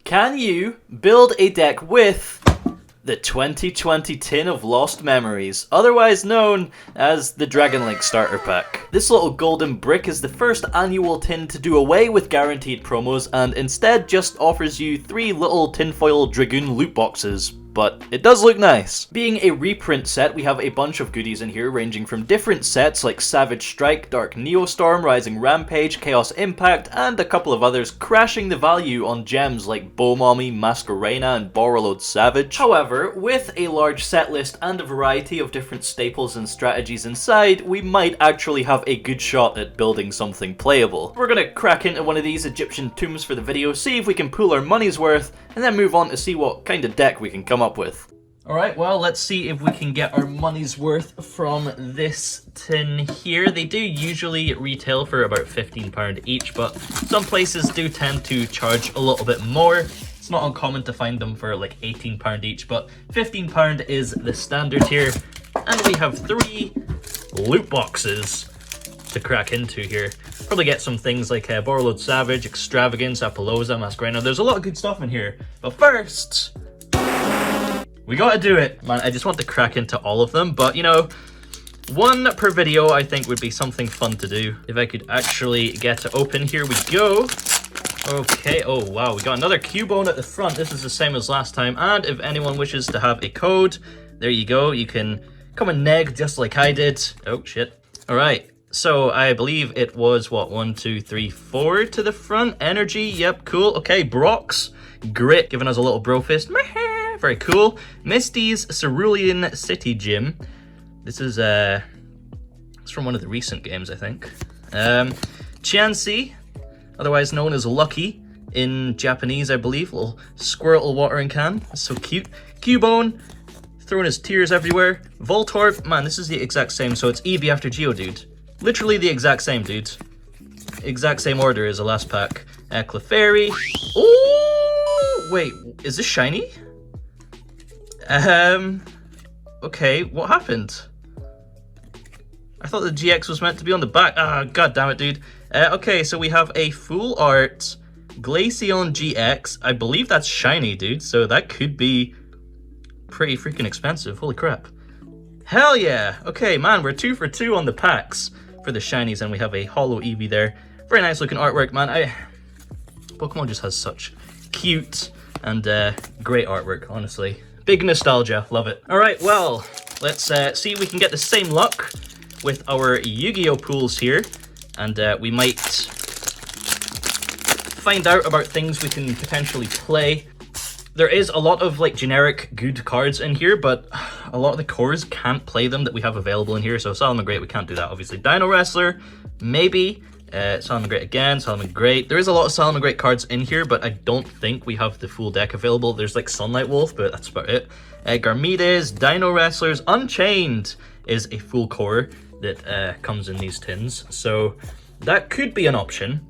Can you build a deck with the 2020 Tin of Lost Memories, otherwise known as the Dragon Link Starter Pack? This little golden brick is the first annual tin to do away with guaranteed promos and instead just offers you 3 little tinfoil Dragoon loot boxes. But it does look nice. Being a reprint set, we have a bunch of goodies in here ranging from different sets like Savage Strike, Dark Neostorm, Rising Rampage, Chaos Impact, and a couple of others, crashing the value on gems like Bowmommy, Masquerena, and Borreload Savage. However, with a large set list and a variety of different staples and strategies inside, we might actually have a good shot at building something playable. We're gonna crack into one of these Egyptian tombs for the video, see if we can pull our money's worth, and then move on to see what kind of deck we can come up with. Alright, well, let's see if we can get our money's worth from this tin here. They do usually retail for about £15 each, but some places do tend to charge a little bit more. It's not uncommon to find them for like £18 each, but £15 is the standard here. And we have 3 loot boxes to crack into here. Probably get some things like Borreload Savage, Extravagance, Apollosa, Masquerena. There's a lot of good stuff in here. But first, we gotta do it. Man, I just want to crack into all of them, but you know, 1 per video I think would be something fun to do. If I could actually get it open, here we go. Okay, oh wow, we got another Cubone at the front. This is the same as last time, and if anyone wishes to have a code, there you go. You can come and neg just like I did. Oh shit. Alright, so I believe it was, what, 1, 2, 3, 4 to the front. Energy, yep, cool. Okay, Brock's Grit, giving us a little bro fist. Very cool. Misty's Cerulean City Gym. This is it's from one of the recent games, I think. Chansey, otherwise known as Lucky in Japanese, I believe. Little squirtle watering can. That's so cute. Cubone, throwing his tears everywhere. Voltorb, man, this is the exact same. So it's Eevee after Geodude. Literally the exact same, dude. Exact same order as the last pack. Clefairy. Oh, wait, is this shiny? Okay, what happened? I thought the GX was meant to be on the back. Ah, god damn it, dude. Okay, so we have a full art Glaceon GX. I believe that's shiny, dude, so that could be pretty freaking expensive. Holy crap. Hell yeah! Okay, man, we're 2 for 2 on the packs for the shinies, and we have a holo Eevee there. Very nice looking artwork, man. Pokemon just has such cute and great artwork, honestly. Big nostalgia, love it. All right, well, let's see if we can get the same luck with our Yu-Gi-Oh pools here, and we might find out about things we can potentially play. There is a lot of like generic good cards in here, but a lot of the cores can't play them that we have available in here. So Salamangreat, we can't do that, obviously. Dino Wrestler, maybe. Salamangreat again, Salamangreat. There is a lot of Salamangreat cards in here, but I don't think we have the full deck available. There's like Sunlight Wolf, but that's about it. Garmides, Dino Wrestlers, Unchained is a full core that comes in these tins, so that could be an option.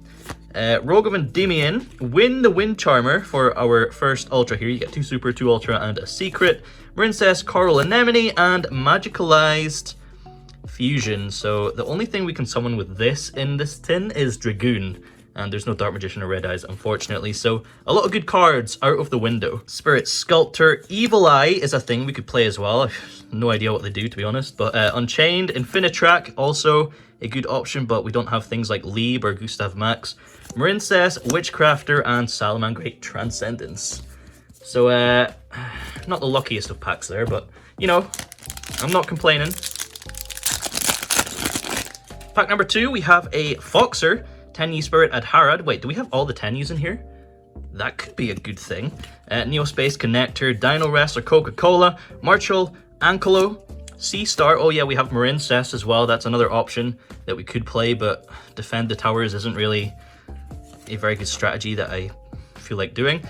Rogue of Endymion, Win the Wind Charmer for our first Ultra here. You get 2 Super, 2 Ultra, and a Secret. Princess, Coral Anemone, and Magicalized Fusion. So the only thing we can summon with this in this tin is Dragoon, and there's no Dark Magician or Red Eyes, unfortunately. So a lot of good cards out of the window. Spirit Sculptor, Evil Eye is a thing we could play as well. No idea what they do, to be honest. But Unchained, Infinitrack, also a good option, but we don't have things like Lieb or Gustav Max. Marincess, Witchcrafter, and Salamangreat Transcendence. So not the luckiest of packs there, but you know, I'm not complaining. Pack number 2, we have a Foxer, Tenyi Spirit Adharad. Wait, do we have all the Tenyis in here? That could be a good thing. Neospace Connector, Dino Wrestler, Coca-Cola, Marchel, Ankolo, Sea Star. Oh yeah, we have Marincess as well. That's another option that we could play, but Defend the Towers isn't really a very good strategy that I feel like doing.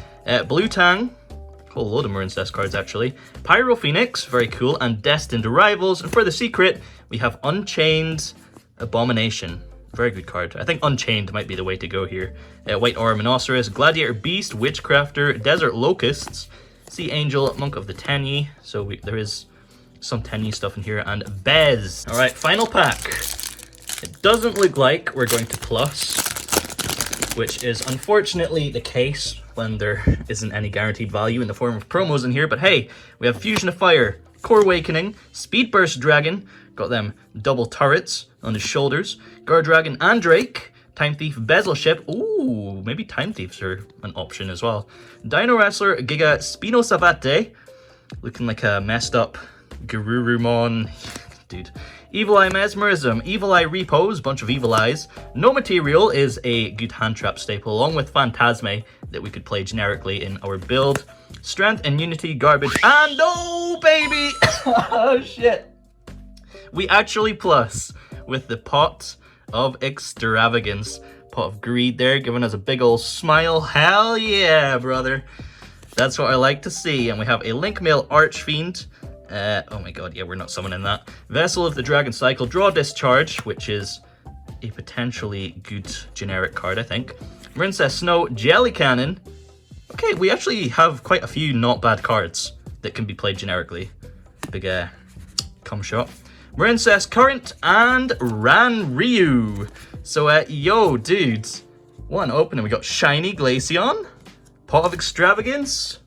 Blue Tang, a whole load of Marincess cards actually. Pyro Phoenix, very cool, and Destined Rivals. And for the secret, we have Unchained Abomination. Very good card. I think Unchained might be the way to go here. White Aura Rhinoceros, Gladiator Beast, Witchcrafter, Desert Locusts, Sea Angel, Monk of the Tenyi. So there is some Tenyi stuff in here, and Bez. All right, final pack. It doesn't look like we're going to plus, which is unfortunately the case. when there isn't any guaranteed value in the form of promos in here. But hey, we have Fusion of Fire, Core Awakening, Speed Burst Dragon, got them double turrets on his shoulders, Guard Dragon and Drake, Time Thief Bezel Ship, ooh, maybe Time Thieves are an option as well, Dino Wrestler, Giga Spino Savate, looking like a messed up Garurumon, dude. Evil Eye Mesmerism, Evil Eye Repose, bunch of Evil Eyes. No Material is a good hand trap staple, along with Phantasme that we could play generically in our build. Strength and Unity, Garbage, and oh baby! Oh shit! We actually plus with the Pot of Extravagance. Pot of Greed there, giving us a big ol' smile. Hell yeah, brother! That's what I like to see. And we have a Link Mail Archfiend. Oh my god, yeah, we're not summoning that. Vessel of the Dragon Cycle, Draw Discharge, which is a potentially good generic card, I think. Marincess Snow, Jelly Cannon. Okay, we actually have quite a few not bad cards that can be played generically. Big cum shot. Marincess Current and Ran Ryu. So, yo, dudes, what an opening. We got Shiny Glaceon, Pot of Extravagance.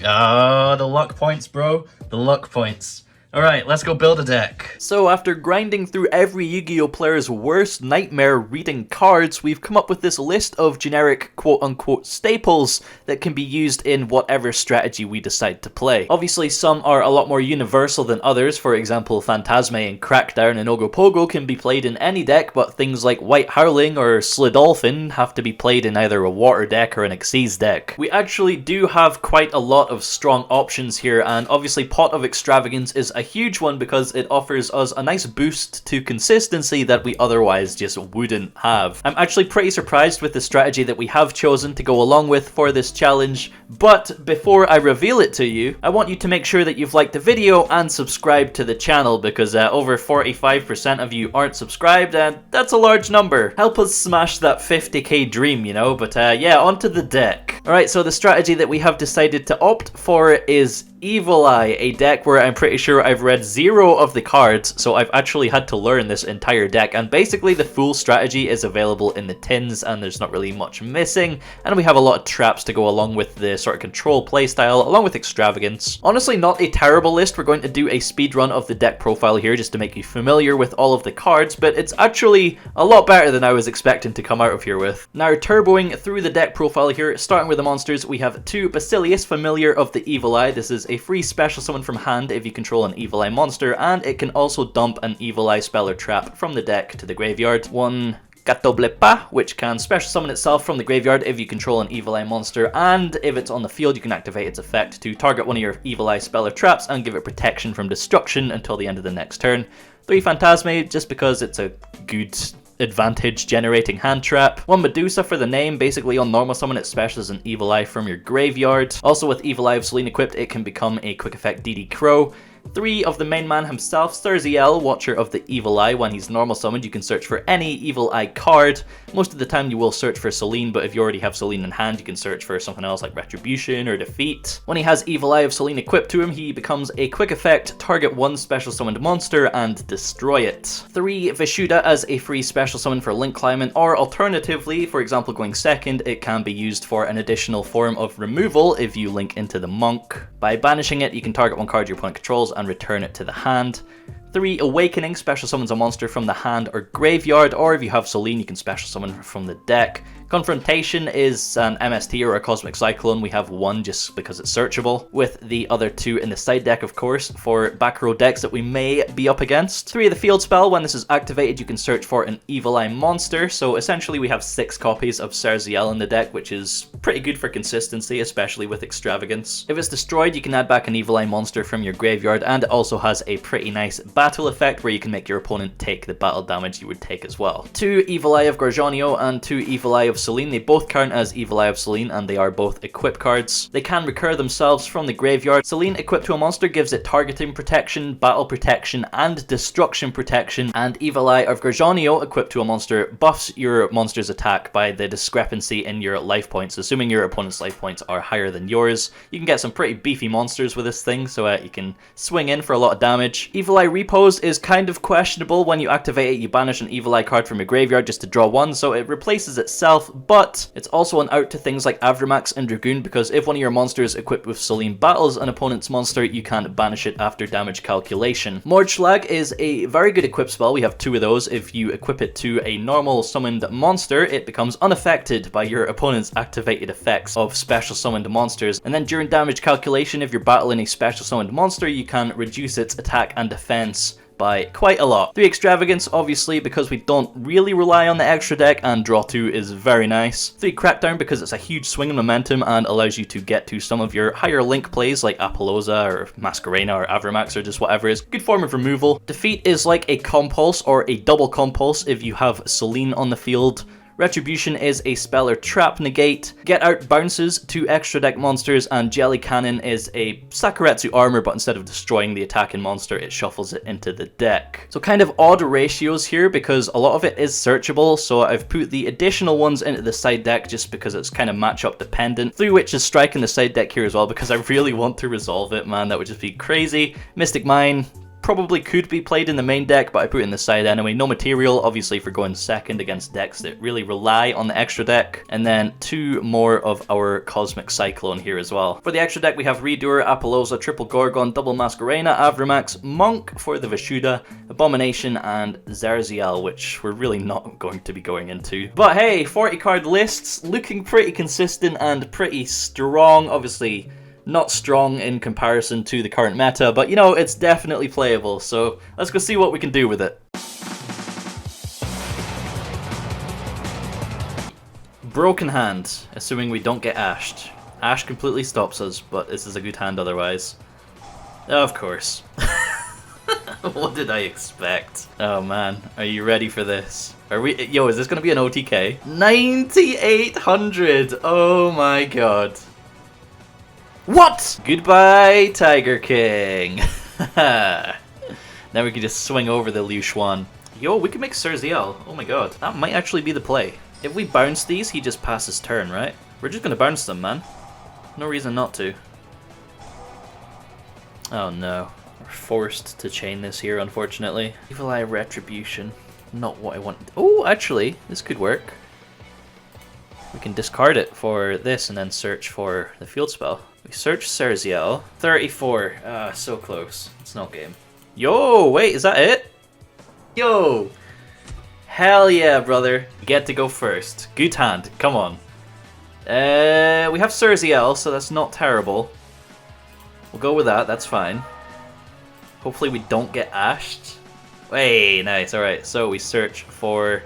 Oh, the luck points, bro. The luck points. Alright, let's go build a deck. So after grinding through every Yu-Gi-Oh player's worst nightmare reading cards, we've come up with this list of generic quote-unquote staples that can be used in whatever strategy we decide to play. Obviously, some are a lot more universal than others. For example, Phantasme and Crackdown and Ogopogo can be played in any deck, but things like White Howling or Slidolphin have to be played in either a water deck or an Xyz deck. We actually do have quite a lot of strong options here, and obviously Pot of Extravagance is a huge one because it offers us a nice boost to consistency that we otherwise just wouldn't have. I'm actually pretty surprised with the strategy that we have chosen to go along with for this challenge, but before I reveal it to you, I want you to make sure that you've liked the video and subscribed to the channel, because over 45% of you aren't subscribed, and that's a large number. Help us smash that 50k dream, you know, but yeah, onto the deck. Alright, so the strategy that we have decided to opt for is Evil Eye, a deck where I'm pretty sure I've read 0 of the cards, so I've actually had to learn this entire deck, and basically the full strategy is available in the tins, and there's not really much missing, and we have a lot of traps to go along with the sort of control playstyle, along with Extravagance. Honestly, not a terrible list. We're going to do a speed run of the deck profile here just to make you familiar with all of the cards, but it's actually a lot better than I was expecting to come out of here with. Now, turboing through the deck profile here, starting with the monsters, we have 2 Basilius, Familiar of the Evil Eye. This is a free special summon from hand if you control an Evil Eye monster, and it can also dump an Evil Eye spell or trap from the deck to the graveyard. 1 Gatoblepa, which can special summon itself from the graveyard if you control an Evil Eye monster, and if it's on the field you can activate its effect to target one of your Evil Eye spell or traps and give it protection from destruction until the end of the next turn. 3 Phantasme, just because it's a good advantage generating hand trap. 1 Medusa for the name, basically on normal summon it specials an Evil Eye from your graveyard. Also with Evil Eye of Selene equipped, it can become a quick effect DD Crow. 3 of the main man himself, Chll, Watcher of the Evil Eye. When he's normal summoned, you can search for any Evil Eye card. Most of the time you will search for Selene, but if you already have Selene in hand, you can search for something else like Retribution or Defeat. When he has Evil Eye of Selene equipped to him, he becomes a quick effect, target 1 special summoned monster and destroy it. 3 Vishuda as a free special summon for Link Climbing, or alternatively, for example going second, it can be used for an additional form of removal if you link into the Monk. By banishing it, you can target 1 card your opponent controls and return it to the hand. 3 Awakening, special summons a monster from the hand or graveyard, or if you have Selene, you can special summon from the deck. Confrontation is an MST or a Cosmic Cyclone. We have 1 just because it's searchable, with the other 2 in the side deck, of course, for back row decks that we may be up against. 3 of the field spell, when this is activated, you can search for an Evil Eye monster, so essentially we have 6 copies of Chll in the deck, which is pretty good for consistency, especially with Extravagance. If it's destroyed, you can add back an Evil Eye monster from your graveyard, and it also has a pretty nice battle effect where you can make your opponent take the battle damage you would take as well. 2 Evil Eye of Gorgonio and 2 Evil Eye of Selene. They both count as Evil Eye of Selene, and they are both equip cards. They can recur themselves from the graveyard. Selene equipped to a monster gives it targeting protection, battle protection, and destruction protection, and Evil Eye of Gorgonio equipped to a monster buffs your monster's attack by the discrepancy in your life points. Assuming your opponent's life points are higher than yours, you can get some pretty beefy monsters with this thing, so you can swing in for a lot of damage. Evil Eye Repose is kind of questionable. When you activate it, you banish an Evil Eye card from your graveyard just to draw one, so it replaces itself, but it's also an out to things like Avramax and Dragoon, because if one of your monsters equipped with Celine battles an opponent's monster, you can't banish it after damage calculation. Mordschlag is a very good equip spell. We have 2 of those. If you equip it to a normal summoned monster, it becomes unaffected by your opponent's activated effects of special summoned monsters, and then during damage calculation, if you're battling a special summoned monster, you can reduce its attack and defense by quite a lot. 3 Extravagance, obviously, because we don't really rely on the extra deck, and draw 2 is very nice. 3 Crackdown, because it's a huge swing in momentum and allows you to get to some of your higher link plays like Apollousa or Masquerena or Avramax or just whatever is. Good form of removal. Defeat is like a compulse or a double compulse if you have Celine on the field. Retribution is a spell or trap negate. Get Out bounces 2 extra deck monsters, and Jelly Cannon is a Sakuretsu armor, but instead of destroying the attacking monster, it shuffles it into the deck. So kind of odd ratios here because a lot of it is searchable, so I've put the additional ones into the side deck just because it's kind of matchup dependent. 3 Witches Strike in the side deck here as well because I really want to resolve it, man, that would just be crazy. Mystic Mine probably could be played in the main deck, but I put it in the side anyway. No material, obviously, for going second against decks that really rely on the extra deck. And then 2 more of our Cosmic Cyclone here as well. For the extra deck, we have Redoer, Apollousa, Triple Gorgon, Double Masquerena, Avramax, Monk for the Vishuda, Abomination, and Zerziel, which we're really not going to be going into. But hey, 40 card lists, looking pretty consistent and pretty strong. Obviously, not strong in comparison to the current meta, but you know, it's definitely playable, so let's go see what we can do with it. Broken Hand, assuming we don't get ashed. Ash completely stops us, but this is a good hand otherwise. Of course. What did I expect? Oh man, are you ready for this? Are we? Yo, is this gonna be an OTK? 9,800! Oh my god. What? Goodbye, Tiger King. Now we can just swing over the Liu Xuan. Yo, we can make Zerziel. Oh my god. That might actually be the play. If we bounce these, he just passes turn, right? We're just gonna bounce them, man. No reason not to. Oh no. We're forced to chain this here, unfortunately. Evil Eye Retribution. Not what I want. Oh, actually, this could work. We can discard it for this and then search for the field spell. We search Zerziel. 34. So close. It's no game. Yo, wait, is that it? Yo! Hell yeah, brother. You get to go first. Good hand. Come on. We have Zerziel, so that's not terrible. We'll go with that. That's fine. Hopefully we don't get ashed. Hey, nice. Alright, so we search for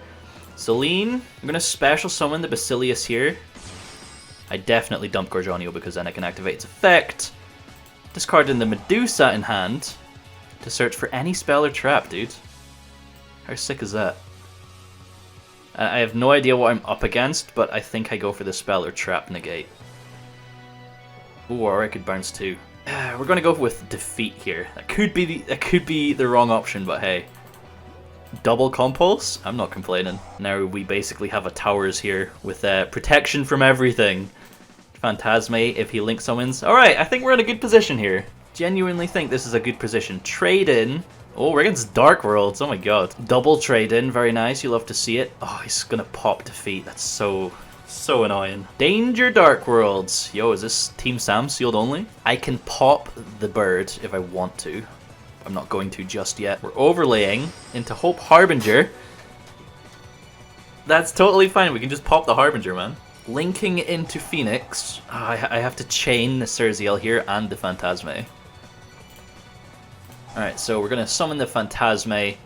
Celine. I'm going to special summon the Basilius here. I definitely dump Gorgonio because then I can activate its effect. Discarding the Medusa in hand to search for any spell or trap, dude. How sick is that? I have no idea what I'm up against, but I think I go for the spell or trap negate. Ooh, or I could bounce too. We're gonna go with defeat here. That could be the wrong option, but hey. Double compulse? I'm not complaining. Now we basically have a towers here with protection from everything. Phantasme if he link summons. Alright, I think we're in a good position here. Genuinely think this is a good position. Trade in. Oh, we're against Dark Worlds. Oh my god. Double trade in. Very nice. You love to see it. Oh, he's gonna pop defeat. That's so annoying. Danger Dark Worlds. Yo, is this Team Sam sealed only? I can pop the bird if I want to. I'm not going to just yet. We're overlaying into Hope Harbinger. That's totally fine. We can just pop the Harbinger, man. Linking into Phoenix. Oh, I have to chain the Zerziel here and the Phantasme. Alright, so we're going to summon the Phantasme,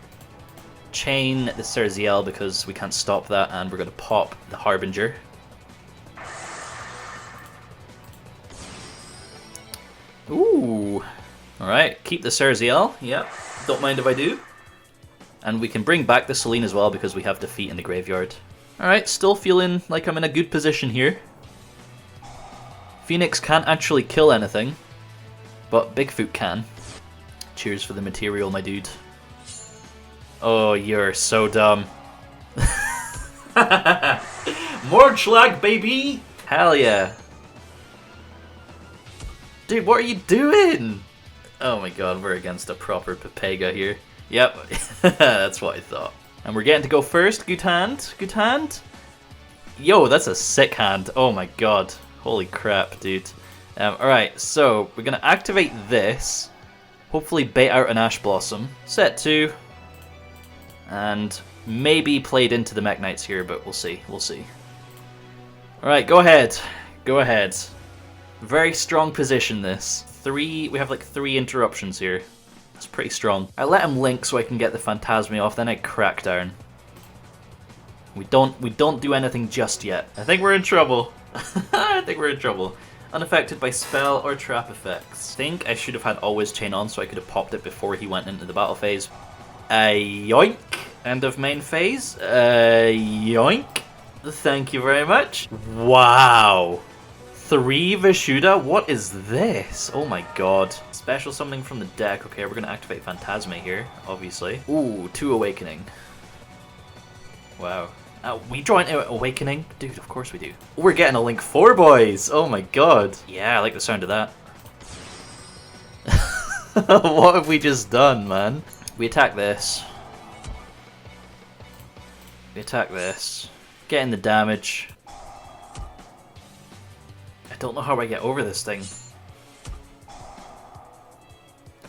chain the Zerziel because we can't stop that, and we're going to pop the Harbinger. Ooh. Alright, keep the Zerziel. Yep, don't mind if I do. And we can bring back the Celine as well because we have defeat in the graveyard. Alright, still feeling like I'm in a good position here. Phoenix can't actually kill anything, but Bigfoot can. Cheers for the material, my dude. Oh, you're so dumb. Mordschlag, baby! Hell yeah. Dude, what are you doing? Oh my god, we're against a proper Pepega here. Yep, that's what I thought. And we're getting to go first. Good hand, good hand. Yo, that's a sick hand. Oh my god. Holy crap, dude. Alright, so we're going to activate this. Hopefully bait out an Ash Blossom. Set 2. And maybe played into the Mech Knights here, but we'll see. We'll see. Alright, go ahead. Go ahead. Very strong position, this. We have like 3 interruptions here. That's pretty strong. I let him link so I can get the Phantasme off, then I crack down. We don't do anything just yet. I think we're in trouble. I think we're in trouble. Unaffected by spell or trap effects. I think I should have had Always Chain on so I could have popped it before he went into the battle phase. Yoink. End of main phase. Yoink. Thank you very much. Wow. 3 Vishuda? What is this? Oh my god. Special something from the deck. Okay, we're going to activate Phantasme here, obviously. Ooh, 2 Awakening. Wow. We draw into Awakening? Dude, of course we do. We're getting a Link 4, boys! Oh my god. Yeah, I like the sound of that. What have we just done, man? We attack this. We attack this. Getting the damage. I don't know how I get over this thing.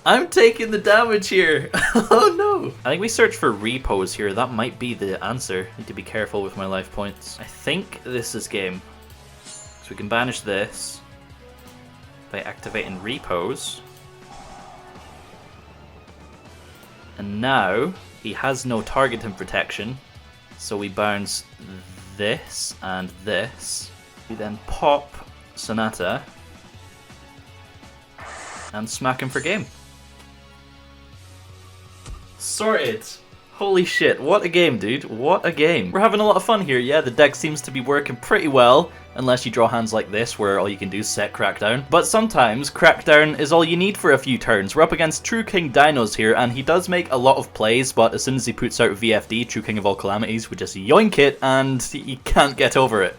I'm taking the damage here! Oh no! I think we search for repose here. That might be the answer. Need to be careful with my life points. I think this is game. So we can banish this by activating repose. And now he has no targeting protection. So we bounce this and this. We then pop Sonata and smack him for game. Sorted. Holy shit, what a game, dude. What a game. We're having a lot of fun here. Yeah, the deck seems to be working pretty well, unless you draw hands like this where all you can do is set Crackdown. But sometimes Crackdown is all you need for a few turns. We're up against True King Dinos here, and he does make a lot of plays, but as soon as he puts out VFD, True King of All Calamities, we just yoink it, and he can't get over it.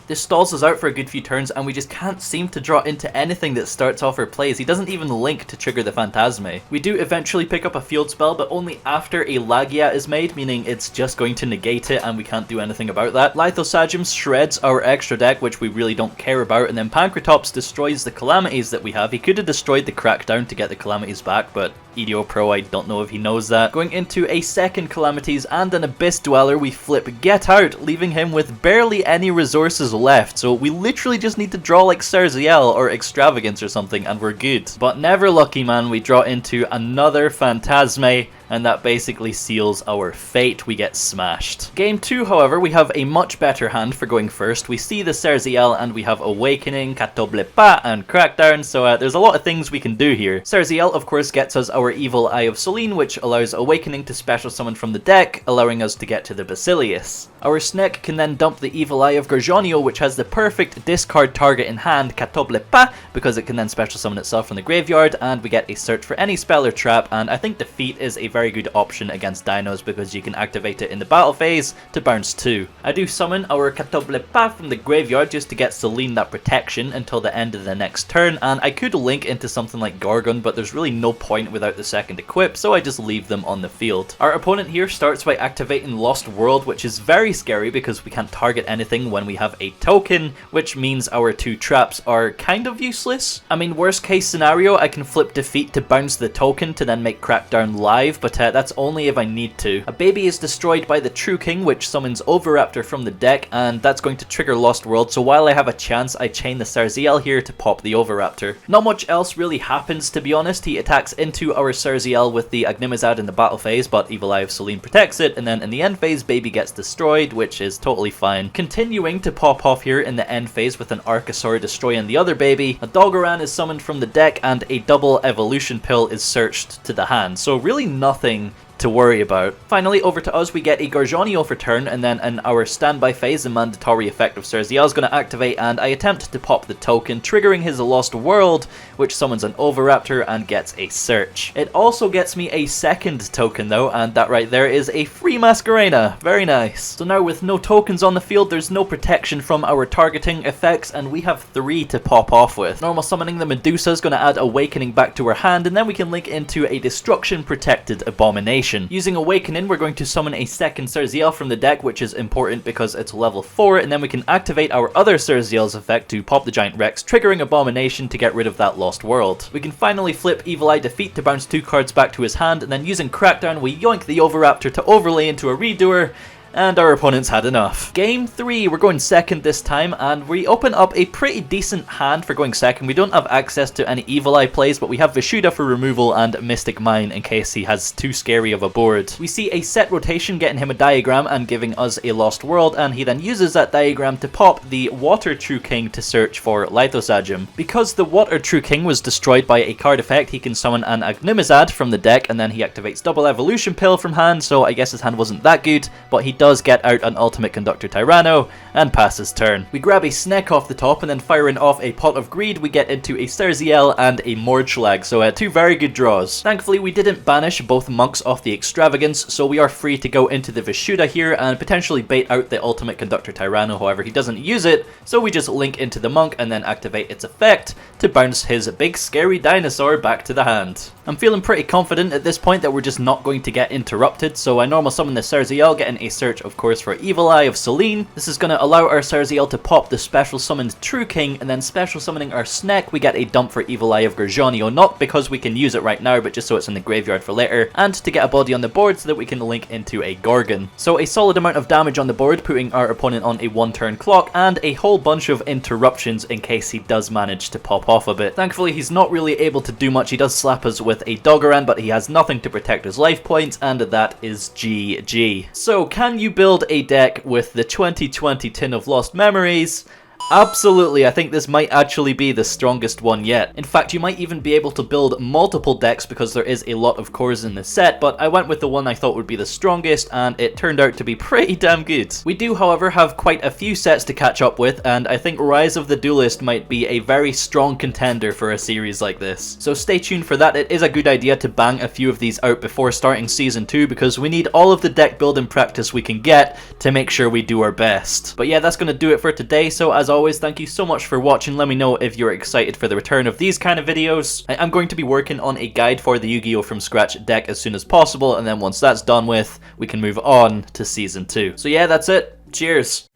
This stalls us out for a good few turns, and we just can't seem to draw into anything that starts off our plays. He doesn't even link to trigger the Phantasme. We do eventually pick up a field spell, but only after a Lagia is made, meaning it's just going to negate it, and we can't do anything about that. Lithosagem shreds our extra deck, which we really don't care about, and then Pankratops destroys the Calamities that we have. He could have destroyed the Crackdown to get the Calamities back, but EDO Pro, I don't know if he knows that. Going into a second Calamities and an Abyss Dweller, we flip Get Out, leaving him with barely any resources left, so we literally just need to draw like Serziel or Extravagance or something and we're good. But never lucky, man. We draw into another Phantasme, and that basically seals our fate. We get smashed. Game 2, however, we have a much better hand for going first. We see the Serziel and we have Awakening, Katoblepa, and Crackdown, so there's a lot of things we can do here. Serziel, of course, gets us our Evil Eye of Selene, which allows Awakening to special summon from the deck, allowing us to get to the Basilius. Our Snek can then dump the Evil Eye of Gorgonio, which has the perfect discard target in hand, Katoblepa, because it can then special summon itself from the graveyard, and we get a search for any spell or trap, and I think Defeat is a very good option against Dinos because you can activate it in the battle phase to bounce 2. I do summon our Katoblepa from the graveyard just to get Selene that protection until the end of the next turn, and I could link into something like Gorgon, but there's really no point without the second equip, so I just leave them on the field. Our opponent here starts by activating Lost World, which is very scary because we can't target anything when we have a token, which means our 2 traps are kind of useless. I mean, worst case scenario, I can flip Defeat to bounce the token to then make Crackdown live, but that's only if I need to. A baby is destroyed by the True King, which summons Oviraptor from the deck, and that's going to trigger Lost World, so while I have a chance, I chain the Serziel here to pop the Oviraptor. Not much else really happens, to be honest. He attacks into our Serziel with the Agnimazad in the battle phase, but Evil Eye of Selene protects it, and then in the end phase, baby gets destroyed, which is totally fine. Continuing to pop off here in the end phase with an Archosaur destroying the other baby, a Doggoran is summoned from the deck, and a double evolution pill is searched to the hand. So really nothing to worry about. Finally, over to us, we get a Garganio for turn, and then in our standby phase, the mandatory effect of Synergies is going to activate, and I attempt to pop the token, triggering his Lost World, which summons an Oviraptor and gets a search. It also gets me a second token though, and that right there is a free Masquerena. Very nice. So now with no tokens on the field, there's no protection from our targeting effects, and we have 3 to pop off with. Normal summoning the Medusa is going to add Awakening back to our hand, and then we can link into a Destruction Protected Abomination. Using Awakening, we're going to summon a second Synergies from the deck, which is important because it's level 4, and then we can activate our other Synergies effect to pop the Giant Rex, triggering Abomination to get rid of that Lost World. We can finally flip Evil Eye Defeat to bounce 2 cards back to his hand, and then using Crackdown, we yoink the Oviraptor to overlay into a Redoer, and our opponents had enough. Game 3, we're going second this time, and we open up a pretty decent hand for going second. We don't have access to any Evil Eye plays, but we have Vishuda for removal and Mystic Mine in case he has too scary of a board. We see a set rotation getting him a diagram and giving us a Lost World, and he then uses that diagram to pop the Water True King to search for Lithosagem. Because the Water True King was destroyed by a card effect, he can summon an Agnimizad from the deck, and then he activates Double Evolution Pill from hand, so I guess his hand wasn't that good, but he does get out an Ultimate Conductor Tyranno and pass his turn. We grab a Sneck off the top, and then firing off a Pot of Greed, we get into a Serziel and a Mordschlag, so 2 very good draws. Thankfully, we didn't banish both monks off the Extravagance, so we are free to go into the Vishuda here and potentially bait out the Ultimate Conductor Tyranno. However, he doesn't use it, so we just link into the monk and then activate its effect to bounce his big scary dinosaur back to the hand. I'm feeling pretty confident at this point that we're just not going to get interrupted, so I normal summon the Serziel, getting a search of course for Evil Eye of Selene. This is going to allow our Serziel to pop the special summoned True King, and then special summoning our Sneck, we get a dump for Evil Eye of Garganio, not because we can use it right now, but just so it's in the graveyard for later, and to get a body on the board so that we can link into a Gorgon. So a solid amount of damage on the board, putting our opponent on a 1-turn clock, and a whole bunch of interruptions in case he does manage to pop off a bit. Thankfully, he's not really able to do much. He does slap us with a Doggeran, but he has nothing to protect his life points, and that is GG. So, can you build a deck with the 2020 Tin of Lost Memories? Absolutely, I think this might actually be the strongest one yet. In fact, you might even be able to build multiple decks because there is a lot of cores in the set, but I went with the one I thought would be the strongest, and it turned out to be pretty damn good. We do, however, have quite a few sets to catch up with, and I think Rise of the Duelist might be a very strong contender for a series like this. So stay tuned for that. It is a good idea to bang a few of these out before starting Season 2, because we need all of the deck building practice we can get to make sure we do our best. But yeah, that's going to do it for today, so as always, thank you so much for watching. Let me know if you're excited for the return of these kind of videos. I am going to be working on a guide for the Yu-Gi-Oh! From Scratch deck as soon as possible, and then once that's done with, we can move on to Season 2. So yeah, that's it. Cheers!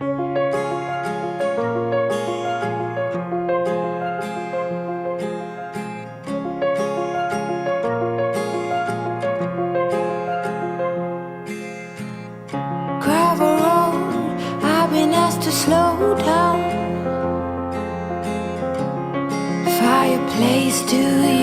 Gravel road, I've been asked to slow down. Fireplace, do you